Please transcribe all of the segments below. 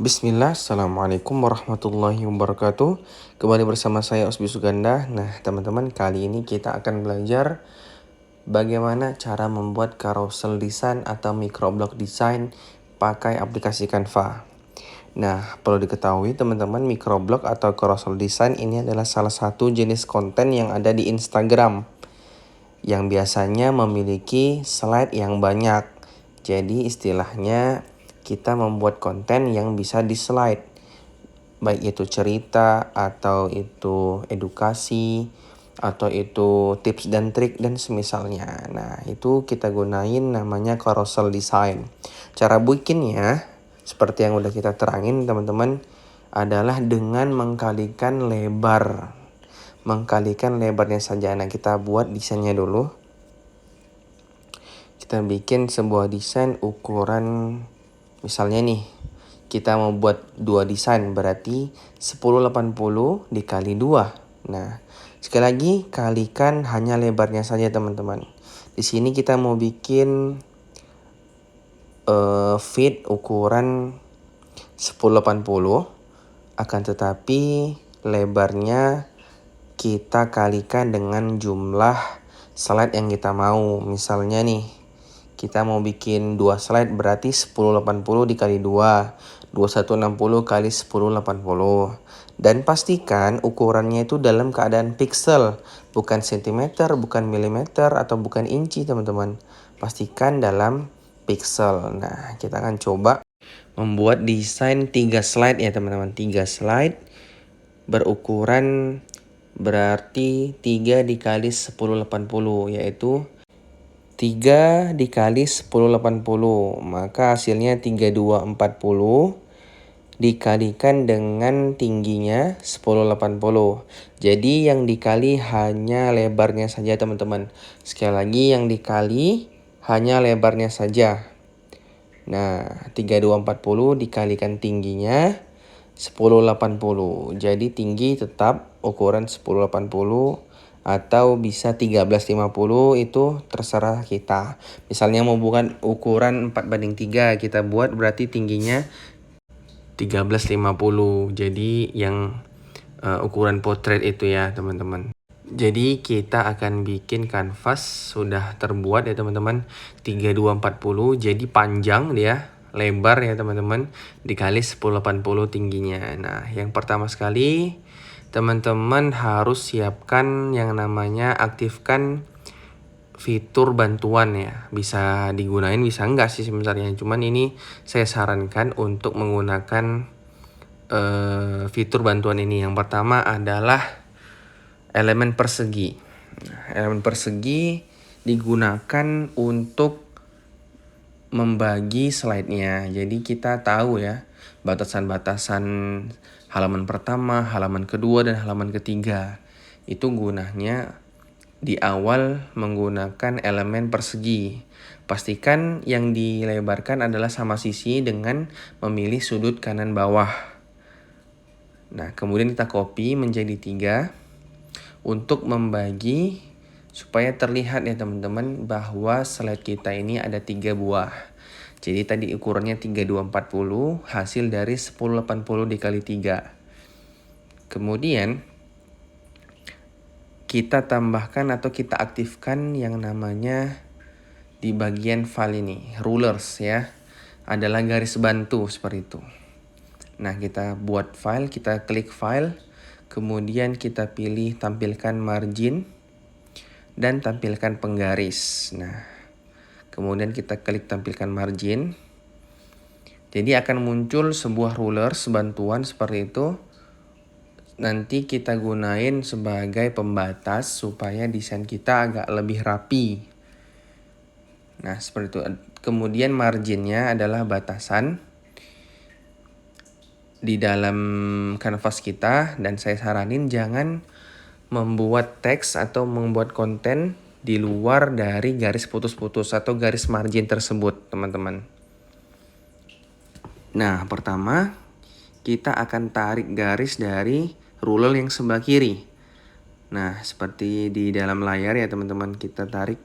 Bismillah, Assalamualaikum warahmatullahi wabarakatuh. Kembali bersama saya Osby Suganda. Nah teman-teman, kali ini kita akan belajar bagaimana cara membuat carousel design atau microblog design pakai aplikasi Canva. Nah, perlu diketahui teman-teman, microblog atau carousel design ini adalah salah satu jenis konten yang ada di Instagram yang biasanya memiliki slide yang banyak. Jadi istilahnya kita membuat konten yang bisa di slide, baik itu cerita atau itu edukasi atau itu tips dan trik dan semisalnya. Nah, itu kita gunain namanya carousel design. Cara bikinnya seperti yang udah kita terangin teman-teman adalah dengan mengkalikan lebarnya saja. Nah, kita buat desainnya dulu. Kita bikin sebuah desain ukuran, misalnya nih kita mau buat 2 desain, berarti 1080 dikali 2. Nah, sekali lagi kalikan hanya lebarnya saja teman-teman. Di sini kita mau bikin feed ukuran 1080, akan tetapi lebarnya kita kalikan dengan jumlah slide yang kita mau. Misalnya nih, kita mau bikin 2 slide, berarti 1080 dikali 2, 2160 kali 1080. Dan pastikan ukurannya itu dalam keadaan pixel, bukan cm, bukan milimeter, atau bukan inci teman-teman. Pastikan dalam pixel. Nah, kita akan coba membuat desain 3 slide ya teman-teman. 3 slide berukuran berarti 3 dikali 1080, yaitu 3 dikali 1080, maka hasilnya 3240 dikalikan dengan tingginya 1080. Jadi yang dikali hanya lebarnya saja teman-teman. Sekali lagi, yang dikali hanya lebarnya saja. Nah, 3240 dikalikan tingginya 1080. Jadi tinggi tetap ukuran 1080 atau bisa 1350, itu terserah kita. Misalnya mau bukan ukuran 4:3, kita buat berarti tingginya 1350. Jadi yang ukuran potret itu ya teman-teman. Jadi kita akan bikin kanvas sudah terbuat ya teman-teman, 3240. Jadi panjang dia, lebar ya teman-teman, dikali 1080 tingginya. Nah, yang pertama sekali teman-teman harus siapkan yang namanya aktifkan fitur bantuan ya. Bisa digunain, bisa enggak sih sebenarnya. Cuman ini saya sarankan untuk menggunakan fitur bantuan ini. Yang pertama adalah elemen persegi. Elemen persegi digunakan untuk membagi slide-nya. Jadi kita tahu ya batasan-batasan halaman pertama, halaman kedua, dan halaman ketiga. Itu gunanya di awal menggunakan elemen persegi. Pastikan yang dilebarkan adalah sama sisi dengan memilih sudut kanan bawah. Nah, kemudian kita copy menjadi 3 untuk membagi supaya terlihat ya teman-teman bahwa slide kita ini ada 3 buah. Jadi tadi ukurannya 3240, hasil dari 1080 dikali 3. Kemudian kita tambahkan atau kita aktifkan yang namanya di bagian file ini, rulers ya. Adalah garis bantu seperti itu. Nah, kita buat file, kita klik file, kemudian kita pilih tampilkan margin dan tampilkan penggaris. Nah, kemudian kita klik tampilkan margin. Jadi akan muncul sebuah rulers bantuan seperti itu. Nanti kita gunain sebagai pembatas supaya desain kita agak lebih rapi. Nah, seperti itu. Kemudian marginnya adalah batasan di dalam canvas kita. Dan saya saranin jangan membuat teks atau membuat konten di luar dari garis putus-putus atau garis margin tersebut, teman-teman. Nah, pertama kita akan tarik garis dari ruler yang sebelah kiri. Nah, seperti di dalam layar ya teman-teman, kita tarik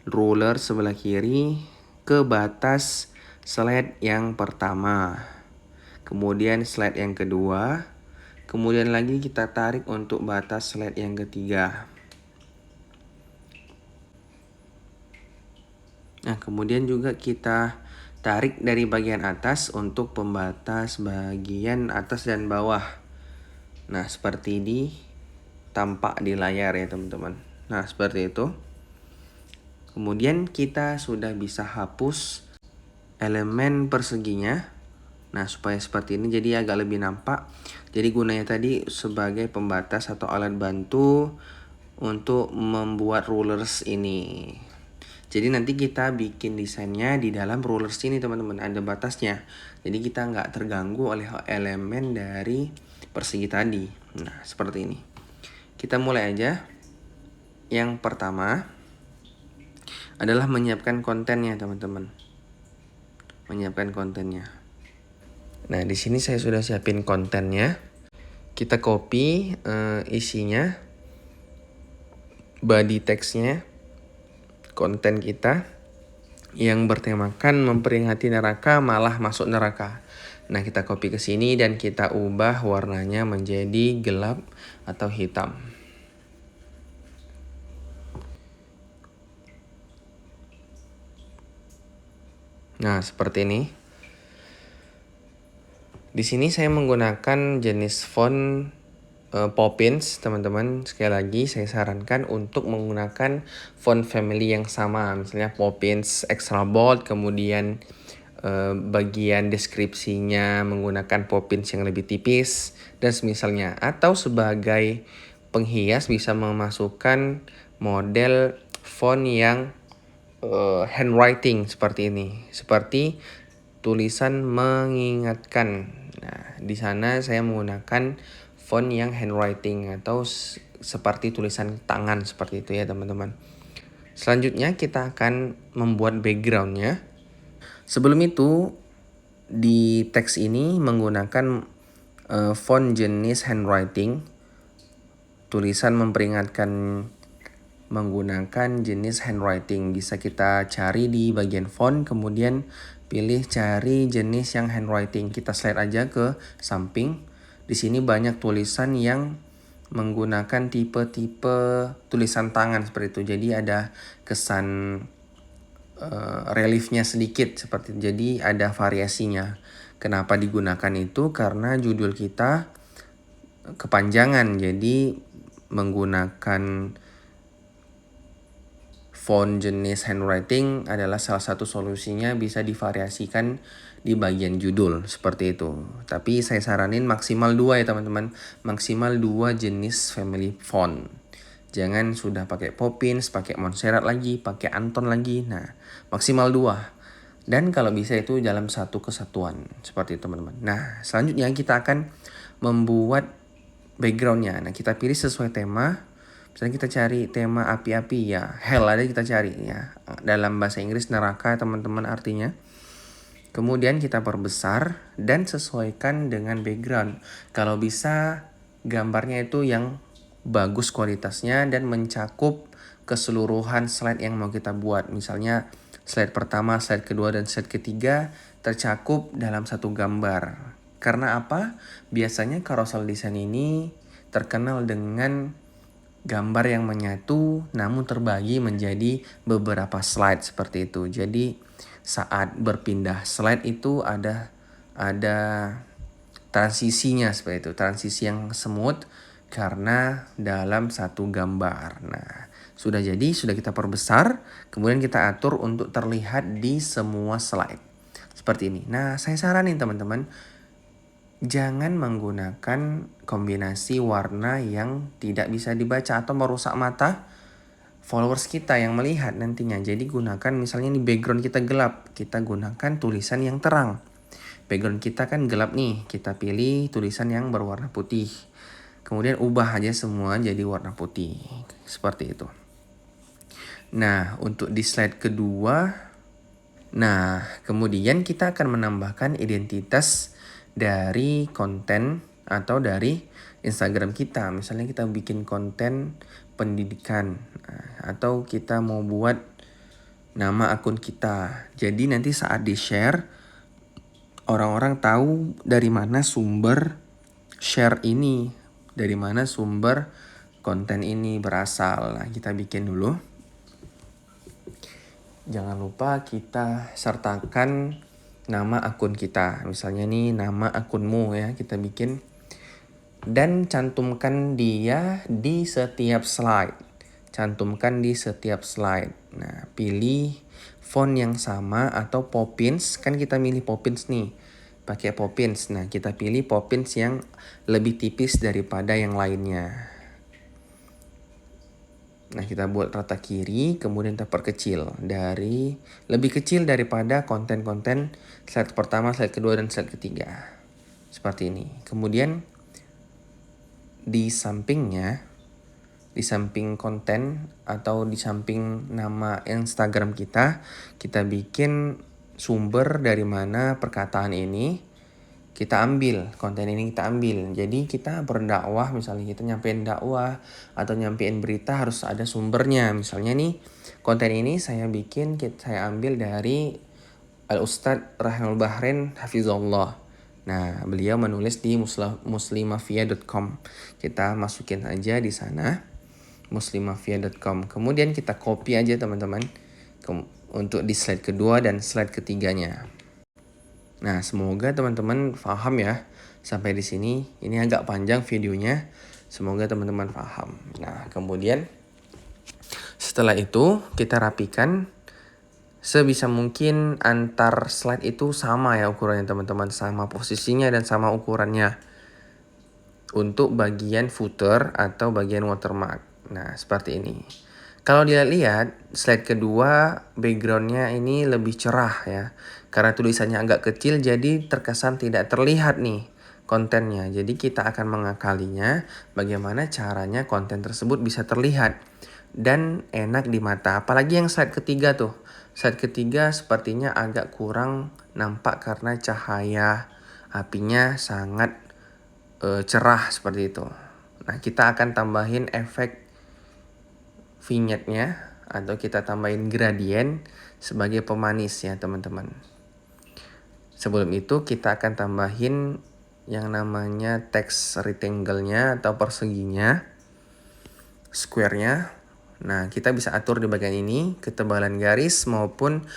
ruler sebelah kiri ke batas slide yang pertama. kemudian slide yang kedua, kemudian lagi kita tarik untuk batas slide yang ketiga. Nah, kemudian juga kita tarik dari bagian atas untuk pembatas bagian atas dan bawah. Nah, seperti ini tampak di layar ya teman-teman. Nah, seperti itu. Kemudian kita sudah bisa hapus elemen perseginya. Nah, supaya seperti ini jadi agak lebih nampak. Jadi gunanya tadi sebagai pembatas atau alat bantu untuk membuat rulers ini. Jadi nanti kita bikin desainnya di dalam rulers ini teman-teman, ada batasnya. Jadi kita nggak terganggu oleh elemen dari persegi tadi. Nah, seperti ini. Kita mulai aja. Yang pertama adalah menyiapkan kontennya teman-teman. Menyiapkan kontennya. Nah, di sini saya sudah siapin kontennya. Kita copy isinya, body text-nya, konten kita yang bertemakan memperingati neraka malah masuk neraka. Nah, kita copy ke sini dan kita ubah warnanya menjadi gelap atau hitam. Nah, seperti ini. Di sini saya menggunakan jenis font Poppins, teman-teman. Sekali lagi saya sarankan untuk menggunakan font family yang sama, misalnya Poppins extra bold, kemudian bagian deskripsinya menggunakan Poppins yang lebih tipis dan semisalnya. Atau sebagai penghias bisa memasukkan model font yang handwriting seperti ini, seperti tulisan mengingatkan. Nah, di sana saya menggunakan font yang handwriting atau seperti tulisan tangan seperti itu ya teman-teman. Selanjutnya kita akan membuat backgroundnya. Sebelum itu di teks ini menggunakan font jenis handwriting, tulisan memperingatkan menggunakan jenis handwriting. Bisa kita cari di bagian font, kemudian pilih cari jenis yang handwriting. Kita slide aja ke samping. Di sini banyak tulisan yang menggunakan tipe-tipe tulisan tangan seperti itu. Jadi ada kesan reliefnya sedikit seperti itu. Jadi ada variasinya. Kenapa digunakan itu? Karena judul kita kepanjangan. Jadi menggunakan font jenis handwriting adalah salah satu solusinya, bisa divariasikan di bagian judul seperti itu. Tapi saya saranin maksimal 2 ya teman-teman. Maksimal 2 jenis family font. Jangan sudah pakai Poppins, pakai Montserrat lagi, pakai Anton lagi. Nah, maksimal 2. Dan kalau bisa itu dalam satu kesatuan. Seperti itu teman-teman. Nah, selanjutnya kita akan membuat backgroundnya. Nah, kita pilih sesuai tema. Misalnya kita cari tema api-api ya, hell ada kita cari ya. Dalam bahasa Inggris neraka teman-teman artinya. Kemudian kita perbesar dan sesuaikan dengan background. Kalau bisa gambarnya itu yang bagus kualitasnya dan mencakup keseluruhan slide yang mau kita buat. Misalnya slide pertama, slide kedua, dan slide ketiga tercakup dalam satu gambar. Karena apa? Biasanya carousel design ini terkenal dengan gambar yang menyatu namun terbagi menjadi beberapa slide seperti itu. Jadi saat berpindah slide itu ada transisinya seperti itu, transisi yang smooth karena dalam satu gambar. Nah, sudah kita perbesar, kemudian kita atur untuk terlihat di semua slide. Seperti ini. Nah, saya saranin teman-teman, jangan menggunakan kombinasi warna yang tidak bisa dibaca atau merusak mata followers kita yang melihat nantinya. Jadi gunakan misalnya ini background kita gelap, kita gunakan tulisan yang terang. Background kita kan gelap nih, kita pilih tulisan yang berwarna putih. Kemudian ubah aja semua jadi warna putih. Seperti itu. Nah, untuk di slide kedua, nah kemudian kita akan menambahkan identitas dari konten atau dari Instagram kita. Misalnya kita bikin konten pendidikan atau kita mau buat nama akun kita. Jadi nanti saat di-share orang-orang tahu dari mana sumber share ini, dari mana sumber konten ini berasal. Nah, kita bikin dulu. Jangan lupa kita sertakan nama akun kita. Misalnya nih nama akunmu ya, kita bikin. Dan cantumkan dia di setiap slide. Cantumkan di setiap slide. Nah, pilih font yang sama atau Poppins. Kan kita milih Poppins nih. Pakai Poppins. Nah, kita pilih Poppins yang lebih tipis daripada yang lainnya. Nah, kita buat rata kiri, kemudian kita perkecil. Lebih kecil daripada konten-konten slide pertama, slide kedua, dan slide ketiga. Seperti ini. Kemudian di sampingnya, di samping konten atau di samping nama Instagram kita bikin sumber dari mana perkataan ini kita ambil, konten ini kita ambil. Jadi kita berdakwah, misalnya kita nyampein dakwah atau nyampein berita harus ada sumbernya. Misalnya nih, konten ini saya ambil dari Al-Ustadz Rahimul Bahrain Hafizullah. Nah, beliau menulis di muslimafia.com. Kita masukin aja di sana muslimafia.com. Kemudian kita copy aja teman-teman untuk di slide kedua dan slide ketiganya. Nah, semoga teman-teman paham ya sampai di sini. Ini agak panjang videonya. Semoga teman-teman paham. Nah, kemudian setelah itu kita rapikan. Sebisa mungkin antar slide itu sama ya ukurannya teman-teman, sama posisinya dan sama ukurannya untuk bagian footer atau bagian watermark. Nah, seperti ini. Kalau dilihat slide kedua backgroundnya ini lebih cerah ya, karena tulisannya agak kecil jadi terkesan tidak terlihat nih kontennya. Jadi kita akan mengakalinya bagaimana caranya konten tersebut bisa terlihat dan enak di mata. Apalagi yang slide ketiga tuh. Slide ketiga sepertinya agak kurang nampak karena cahaya apinya sangat cerah seperti itu. Nah, kita akan tambahin efek vignette-nya atau kita tambahin gradient sebagai pemanis ya teman-teman. Sebelum itu kita akan tambahin yang namanya text rectangle-nya atau perseginya, square-nya. Nah, kita bisa atur di bagian ini ketebalan garis maupun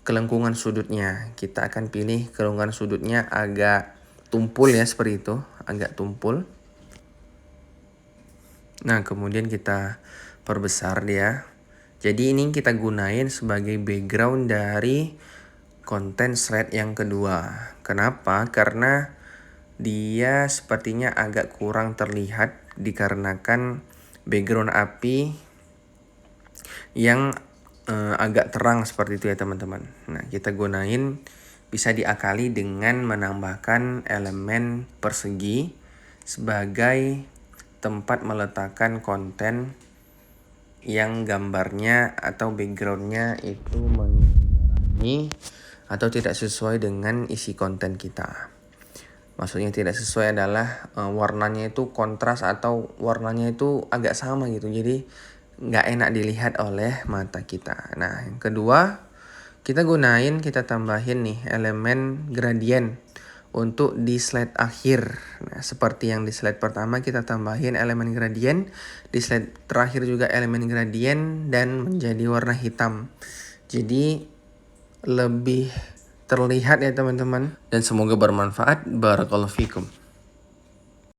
kelengkungan sudutnya. Kita akan pilih kelengkungan sudutnya agak tumpul ya, seperti itu, agak tumpul. Nah, kemudian kita perbesar dia. Jadi ini kita gunain sebagai background dari konten thread yang kedua. Kenapa? Karena dia sepertinya agak kurang terlihat dikarenakan background api yang agak terang seperti itu ya teman-teman. Nah, kita gunain, bisa diakali dengan menambahkan elemen persegi sebagai tempat meletakkan konten yang gambarnya atau backgroundnya itu menerangi atau tidak sesuai dengan isi konten kita. Maksudnya tidak sesuai adalah warnanya itu kontras atau warnanya itu agak sama gitu. Jadi nggak enak dilihat oleh mata kita. Nah, yang kedua kita tambahin nih elemen gradient untuk di slide akhir. Nah, seperti yang di slide pertama kita tambahin elemen gradient, di slide terakhir juga elemen gradient dan menjadi warna hitam. Jadi lebih terlihat ya teman-teman, dan semoga bermanfaat. Barakallahu fikum.